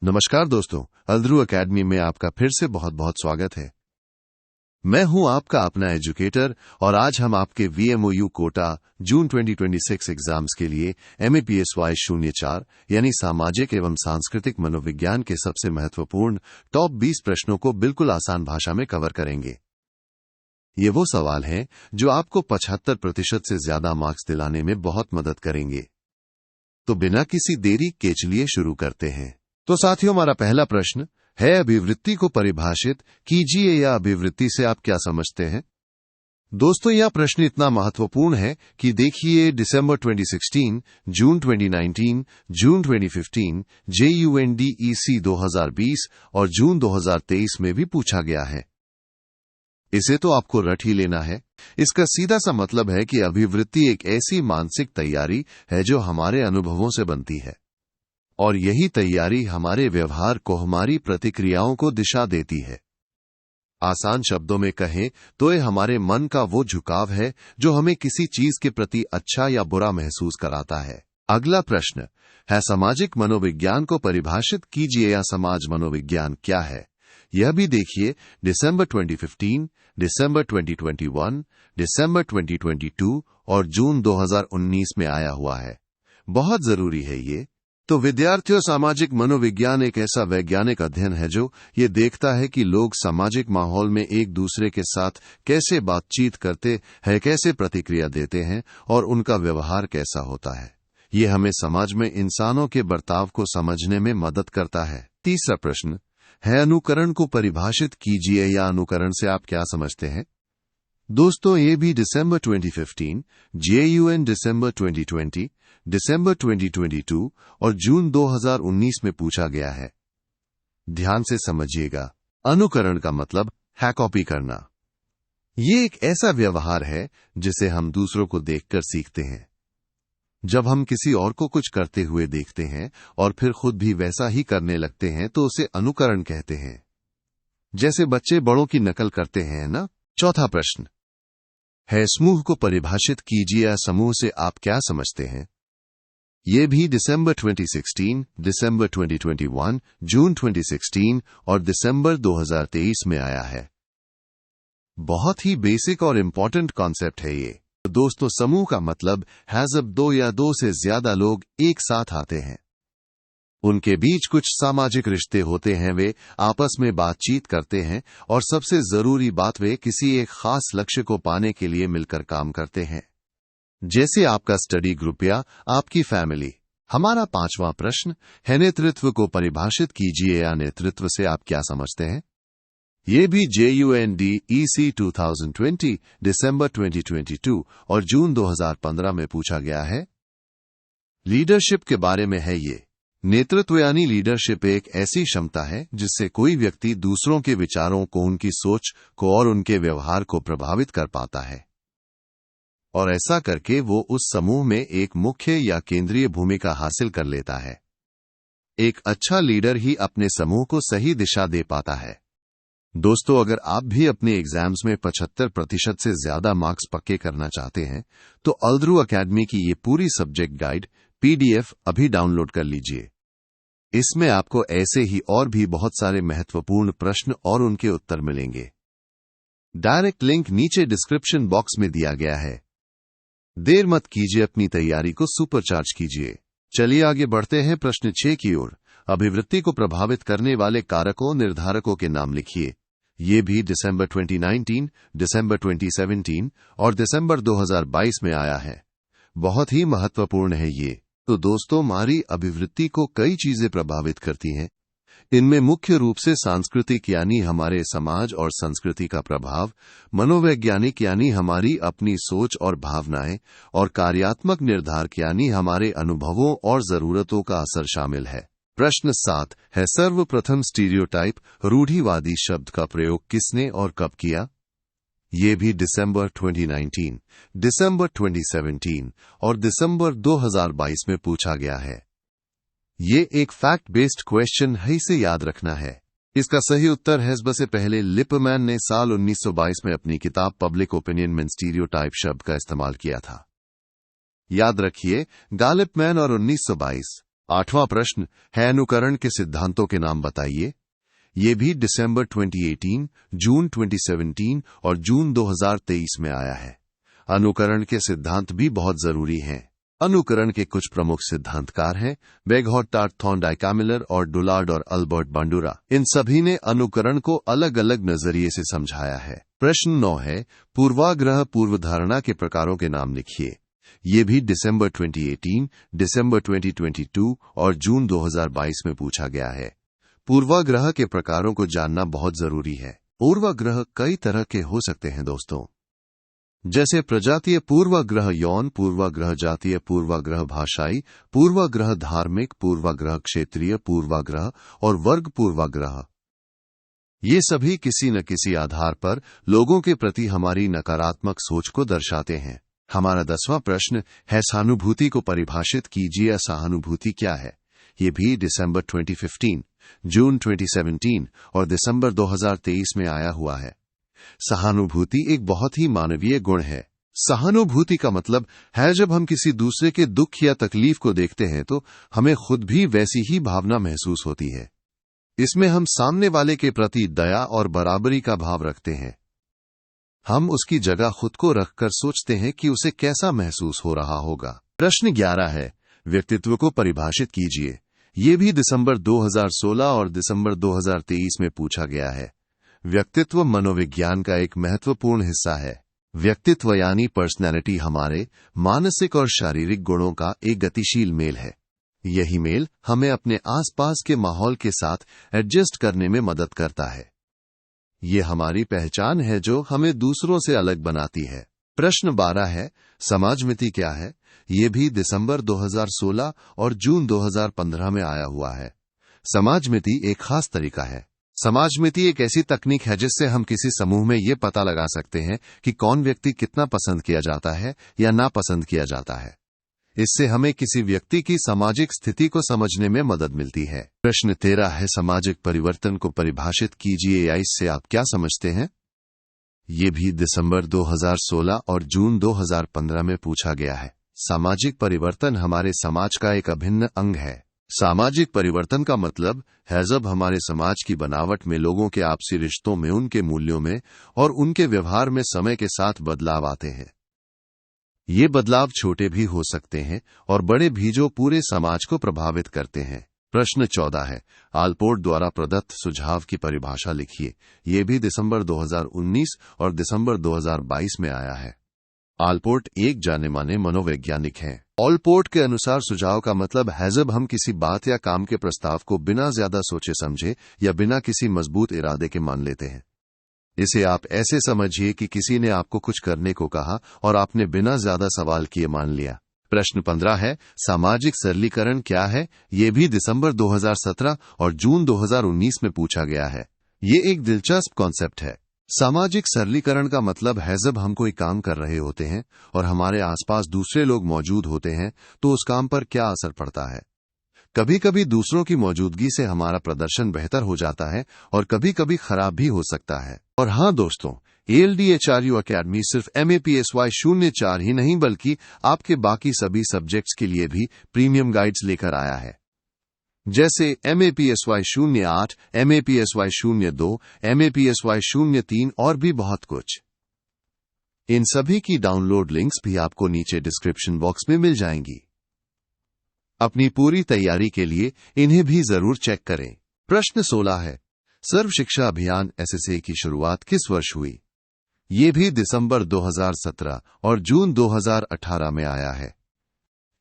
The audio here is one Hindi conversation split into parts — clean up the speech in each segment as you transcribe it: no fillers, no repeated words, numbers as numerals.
नमस्कार दोस्तों, अल्द्रू एकेडमी में आपका फिर से बहुत बहुत स्वागत है। मैं हूं आपका अपना एजुकेटर और आज हम आपके VMOU कोटा जून 2026 एग्जाम्स के लिए MAPSY 04 यानी सामाजिक एवं सांस्कृतिक मनोविज्ञान के सबसे महत्वपूर्ण टॉप 20 प्रश्नों को बिल्कुल आसान भाषा में कवर करेंगे। ये वो सवाल हैं जो आपको 75% से ज्यादा मार्क्स दिलाने में बहुत मदद करेंगे। तो बिना किसी देरी के चलिए शुरू करते हैं। तो साथियों, हमारा पहला प्रश्न है, अभिवृत्ति को परिभाषित कीजिए या अभिवृत्ति से आप क्या समझते हैं। दोस्तों, यह प्रश्न इतना महत्वपूर्ण है कि देखिए, दिसंबर 2016, जून 2019, जून 2015, JUNDEC 2020 और जून 2023 में भी पूछा गया है। इसे तो आपको रट ही लेना है। इसका सीधा सा मतलब है कि अभिवृत्ति एक ऐसी मानसिक तैयारी है जो हमारे अनुभवों से बनती है और यही तैयारी हमारे व्यवहार को, हमारी प्रतिक्रियाओं को दिशा देती है। आसान शब्दों में कहें तो ये हमारे मन का वो झुकाव है जो हमें किसी चीज के प्रति अच्छा या बुरा महसूस कराता है। अगला प्रश्न है, सामाजिक मनोविज्ञान को परिभाषित कीजिए या समाज मनोविज्ञान क्या है। यह भी देखिए, दिसंबर 2015, दिसंबर 2021, दिसंबर 2022 और जून 2019 में आया हुआ है। बहुत जरूरी है ये। तो विद्यार्थियों, सामाजिक मनोविज्ञान एक ऐसा वैज्ञानिक अध्ययन है जो ये देखता है कि लोग सामाजिक माहौल में एक दूसरे के साथ कैसे बातचीत करते हैं, कैसे प्रतिक्रिया देते हैं और उनका व्यवहार कैसा होता है। ये हमें समाज में इंसानों के बर्ताव को समझने में मदद करता है। तीसरा प्रश्न है, अनुकरण को परिभाषित कीजिए या अनुकरण से आप क्या समझते हैं। दोस्तों, ये भी दिसंबर 2015, JUN दिसंबर 2020, दिसंबर 2022 और जून 2019 में पूछा गया है। ध्यान से समझिएगा। अनुकरण का मतलब है कॉपी करना। ये एक ऐसा व्यवहार है जिसे हम दूसरों को देखकर सीखते हैं। जब हम किसी और को कुछ करते हुए देखते हैं और फिर खुद भी वैसा ही करने लगते हैं तो उसे अनुकरण कहते हैं। जैसे बच्चे बड़ों की नकल करते हैं ना। चौथा प्रश्न है, समूह को परिभाषित कीजिए या समूह से आप क्या समझते हैं। यह भी दिसंबर 2016, दिसंबर 2021, जून 2016 और दिसंबर 2023 में आया है। बहुत ही बेसिक और इंपॉर्टेंट कॉन्सेप्ट है ये। दोस्तों, समूह का मतलब है जब दो या दो से ज्यादा लोग एक साथ आते हैं, उनके बीच कुछ सामाजिक रिश्ते होते हैं, वे आपस में बातचीत करते हैं और सबसे जरूरी बात, वे किसी एक खास लक्ष्य को पाने के लिए मिलकर काम करते हैं, जैसे आपका स्टडी ग्रुप या आपकी फैमिली। हमारा पांचवा प्रश्न है, नेतृत्व को परिभाषित कीजिए या नेतृत्व से आप क्या समझते हैं। यह भी JUNDEC 2020, दिसंबर 2022 और जून 2015 में पूछा गया है। लीडरशिप के बारे में है ये। नेतृत्व यानी लीडरशिप एक ऐसी क्षमता है जिससे कोई व्यक्ति दूसरों के विचारों को, उनकी सोच को और उनके व्यवहार को प्रभावित कर पाता है और ऐसा करके वो उस समूह में एक मुख्य या केंद्रीय भूमिका हासिल कर लेता है। एक अच्छा लीडर ही अपने समूह को सही दिशा दे पाता है। दोस्तों, अगर आप भी अपने एग्जाम्स में 75% से ज्यादा मार्क्स पक्के करना चाहते हैं तो अल्द्रू एकेडमी की ये पूरी सब्जेक्ट गाइड PDF अभी डाउनलोड कर लीजिए। इसमें आपको ऐसे ही और भी बहुत सारे महत्वपूर्ण प्रश्न और उनके उत्तर मिलेंगे। डायरेक्ट लिंक नीचे डिस्क्रिप्शन बॉक्स में दिया गया है। देर मत कीजिए, अपनी तैयारी को सुपरचार्ज कीजिए। चलिए आगे बढ़ते हैं प्रश्न 6 की ओर। अभिवृत्ति को प्रभावित करने वाले कारकों, निर्धारकों के नाम लिखिए। ये भी दिसंबर 2019, दिसंबर 2017 और दिसंबर 2022 में आया है। बहुत ही महत्वपूर्ण है ये। तो दोस्तों, हमारी अभिवृत्ति को कई चीजें प्रभावित करती हैं। इनमें मुख्य रूप से सांस्कृतिक यानी हमारे समाज और संस्कृति का प्रभाव, मनोवैज्ञानिक यानी हमारी अपनी सोच और भावनाएं और कार्यात्मक निर्धारक यानी हमारे अनुभवों और जरूरतों का असर शामिल है। प्रश्न 7 है, सर्वप्रथम स्टीरियोटाइप, रूढ़िवादी शब्द का प्रयोग किसने और कब किया। ये भी दिसंबर 2019, दिसंबर 2017 और दिसंबर 2022 में पूछा गया है। ये एक फैक्ट बेस्ड क्वेश्चन है, इसे याद रखना है। इसका सही उत्तर हेस्ब से पहले लिपमैन ने साल 1922 में अपनी किताब पब्लिक ओपिनियन में स्टीरियोटाइप शब्द का इस्तेमाल किया था। याद रखिए, गालिपमैन और 1922 8वां प्रश्न है अनुकरण के सिद्धांतों के नाम बताइए। ये भी दिसंबर 2018, जून 2017 और जून 2023 में आया है। अनुकरण के सिद्धांत भी बहुत जरूरी हैं। अनुकरण के कुछ प्रमुख सिद्धांतकार हैं बेगहॉर्टार्ट, थॉर्नडाइक, मिलर और डुलार्ड और अल्बर्ट बांडुरा। इन सभी ने अनुकरण को अलग अलग नजरिए से समझाया है। प्रश्न 9 है पूर्वाग्रह पूर्वधारणा के प्रकारों के नाम लिखिए। ये भी दिसंबर 2018, दिसंबर 2022 और जून 2022 में पूछा गया है। पूर्वाग्रह के प्रकारों को जानना बहुत जरूरी है। पूर्वाग्रह कई तरह के हो सकते हैं दोस्तों, जैसे प्रजातीय पूर्वाग्रह, यौन पूर्वाग्रह, जातीय पूर्वाग्रह, भाषाई पूर्वाग्रह, धार्मिक पूर्वाग्रह, क्षेत्रीय पूर्वाग्रह और वर्ग पूर्वाग्रह। ये सभी किसी न किसी आधार पर लोगों के प्रति हमारी नकारात्मक सोच को दर्शाते हैं। हमारा 10वां प्रश्न है सहानुभूति को परिभाषित कीजिए। सहानुभूति क्या है? ये भी दिसंबर 2015, जून 2017 और दिसंबर 2023 में आया हुआ है। सहानुभूति एक बहुत ही मानवीय गुण है। सहानुभूति का मतलब है जब हम किसी दूसरे के दुख या तकलीफ को देखते हैं तो हमें खुद भी वैसी ही भावना महसूस होती है। इसमें हम सामने वाले के प्रति दया और बराबरी का भाव रखते हैं। हम उसकी जगह खुद को रखकर सोचते हैं कि उसे कैसा महसूस हो रहा होगा। प्रश्न 11 है व्यक्तित्व को परिभाषित कीजिए। ये भी दिसंबर 2016 और दिसंबर 2023 में पूछा गया है। व्यक्तित्व मनोविज्ञान का एक महत्वपूर्ण हिस्सा है। व्यक्तित्व यानी पर्सनैलिटी हमारे मानसिक और शारीरिक गुणों का एक गतिशील मेल है। यही मेल हमें अपने आसपास के माहौल के साथ एडजस्ट करने में मदद करता है। ये हमारी पहचान है जो हमें दूसरों से अलग बनाती है। प्रश्न 12 है समाजमिति क्या है? ये भी दिसंबर 2016 और जून 2015 में आया हुआ है। समाजमिति एक खास तरीका है। समाजमिति एक ऐसी तकनीक है जिससे हम किसी समूह में ये पता लगा सकते हैं कि कौन व्यक्ति कितना पसंद किया जाता है या नापसंद किया जाता है। इससे हमें किसी व्यक्ति की सामाजिक स्थिति को समझने में मदद मिलती है। प्रश्न 13 है सामाजिक परिवर्तन को परिभाषित कीजिए या इससे आप क्या समझते हैं? ये भी दिसंबर 2016 और जून 2015 में पूछा गया है। सामाजिक परिवर्तन हमारे समाज का एक अभिन्न अंग है। सामाजिक परिवर्तन का मतलब है जब हमारे समाज की बनावट में, लोगों के आपसी रिश्तों में, उनके मूल्यों में और उनके व्यवहार में समय के साथ बदलाव आते हैं। ये बदलाव छोटे भी हो सकते हैं और बड़े भी जो पूरे समाज को प्रभावित करते हैं। प्रश्न 14 है आलपोर्ट द्वारा प्रदत्त सुझाव की परिभाषा लिखिए। ये भी दिसंबर 2019 और दिसंबर 2022 में आया है। आलपोर्ट एक जाने माने मनोवैज्ञानिक हैं। आलपोर्ट के अनुसार सुझाव का मतलब है जब हम किसी बात या काम के प्रस्ताव को बिना ज्यादा सोचे समझे या बिना किसी मजबूत इरादे के मान लेते हैं। इसे आप ऐसे समझिए कि किसी ने आपको कुछ करने को कहा और आपने बिना ज्यादा सवाल किए मान लिया। प्रश्न 15 है सामाजिक सरलीकरण क्या है? ये भी दिसंबर 2017 और जून 2019 में पूछा गया है। ये एक दिलचस्प कॉन्सेप्ट है। सामाजिक सरलीकरण का मतलब है जब हम कोई काम कर रहे होते हैं और हमारे आसपास दूसरे लोग मौजूद होते हैं तो उस काम पर क्या असर पड़ता है। कभी कभी दूसरों की मौजूदगी से हमारा प्रदर्शन बेहतर हो जाता है और कभी कभी खराब भी हो सकता है। और हाँ दोस्तों, ALDHRU अकेडमी सिर्फ MAPSY 04 ही नहीं बल्कि आपके बाकी सभी सब्जेक्ट्स के लिए भी प्रीमियम गाइड्स लेकर आया है, जैसे MAPSY 08, MAPSY 02, MAPSY 03 और भी बहुत कुछ। इन सभी की डाउनलोड लिंक्स भी आपको नीचे डिस्क्रिप्शन बॉक्स में मिल जाएंगी। अपनी पूरी तैयारी के लिए इन्हें भी जरूर चेक करें। प्रश्न 16 है सर्व शिक्षा अभियान SSA की शुरुआत किस वर्ष हुई? ये भी दिसंबर 2017 और जून 2018 में आया है।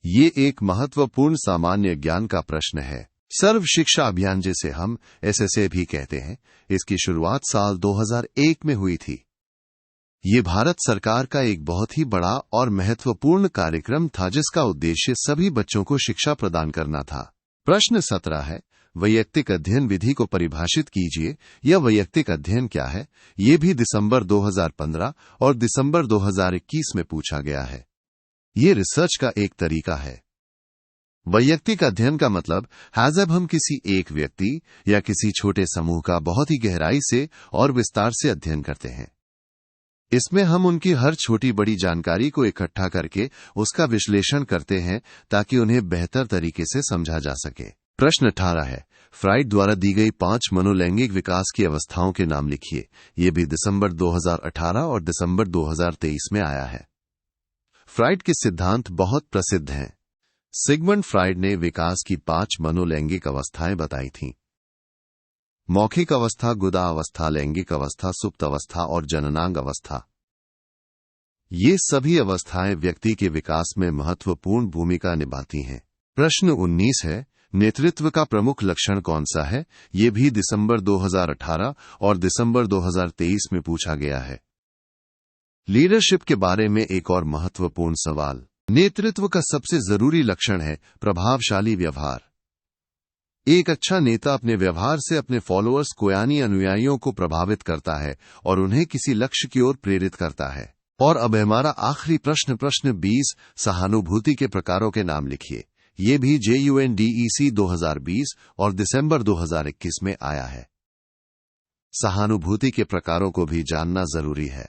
ये एक महत्वपूर्ण सामान्य ज्ञान का प्रश्न है। सर्व शिक्षा अभियान जिसे हम SSA भी कहते हैं, इसकी शुरुआत साल 2001 में हुई थी। ये भारत सरकार का एक बहुत ही बड़ा और महत्वपूर्ण कार्यक्रम था जिसका उद्देश्य सभी बच्चों को शिक्षा प्रदान करना था। प्रश्न 17 है वैयक्तिक अध्ययन विधि को परिभाषित कीजिए। यह वैयक्तिक अध्ययन क्या है? ये भी दिसंबर 2015 और दिसंबर 2021 में पूछा गया है। ये रिसर्च का एक तरीका है। वैयक्तिक अध्ययन का मतलब है जब हम किसी एक व्यक्ति या किसी छोटे समूह का बहुत ही गहराई से और विस्तार से अध्ययन करते हैं। इसमें हम उनकी हर छोटी बड़ी जानकारी को इकट्ठा करके उसका विश्लेषण करते हैं ताकि उन्हें बेहतर तरीके से समझा जा सके। प्रश्न 18 है, फ्राइड द्वारा दी गई 5 मनोलैंगिक विकास की अवस्थाओं के नाम लिखिए। ये भी दिसंबर 2018 और दिसंबर 2023 में आया है। फ्राइड के सिद्धांत बहुत प्रसिद्ध हैं। सिगमंड फ्राइड ने विकास की 5 मनोलैंगिक अवस्थाएं बताई थीं। मौखिक अवस्था, गुदा अवस्था, लैंगिक अवस्था, सुप्त अवस्था और जननांग अवस्था। ये सभी अवस्थाएं व्यक्ति के विकास में महत्वपूर्ण भूमिका निभाती हैं। प्रश्न 19 है, नेतृत्व का प्रमुख लक्षण कौन सा है? ये भी दिसंबर 2018 और दिसंबर 2023 में पूछा गया है। लीडरशिप के बारे में एक और महत्वपूर्ण सवाल। नेतृत्व का सबसे जरूरी लक्षण है प्रभावशाली व्यवहार। एक अच्छा नेता अपने व्यवहार से अपने फॉलोअर्स को यानी अनुयायियों को प्रभावित करता है और उन्हें किसी लक्ष्य की ओर प्रेरित करता है। और अब हमारा आखिरी प्रश्न 20, सहानुभूति के प्रकारों के नाम लिखिए। ये भी JUNDEC 2020 और दिसंबर 2021 में आया है। सहानुभूति के प्रकारों को भी जानना जरूरी है।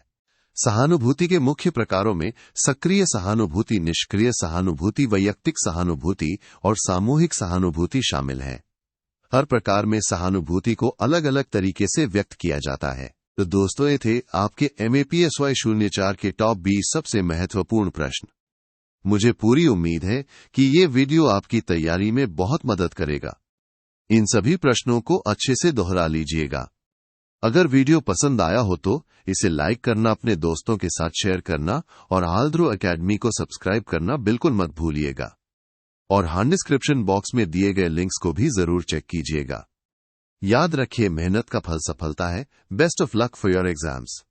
सहानुभूति के मुख्य प्रकारों में सक्रिय सहानुभूति, निष्क्रिय सहानुभूति, वैयक्तिक सहानुभूति और सामूहिक सहानुभूति शामिल हैं। हर प्रकार में सहानुभूति को अलग अलग तरीके से व्यक्त किया जाता है। तो दोस्तों, ये थे आपके MAPSY 04 के टॉप 20 सबसे महत्वपूर्ण प्रश्न। मुझे पूरी उम्मीद है कि ये वीडियो आपकी तैयारी में बहुत मदद करेगा। इन सभी प्रश्नों को अच्छे से दोहरा लीजिएगा। अगर वीडियो पसंद आया हो तो इसे लाइक करना, अपने दोस्तों के साथ शेयर करना और आल्द्रो एकेडमी को सब्सक्राइब करना बिल्कुल मत भूलिएगा। और हाँ, डिस्क्रिप्शन बॉक्स में दिए गए लिंक्स को भी जरूर चेक कीजिएगा। याद रखिए, मेहनत का फल सफलता है। Best of luck for your exams.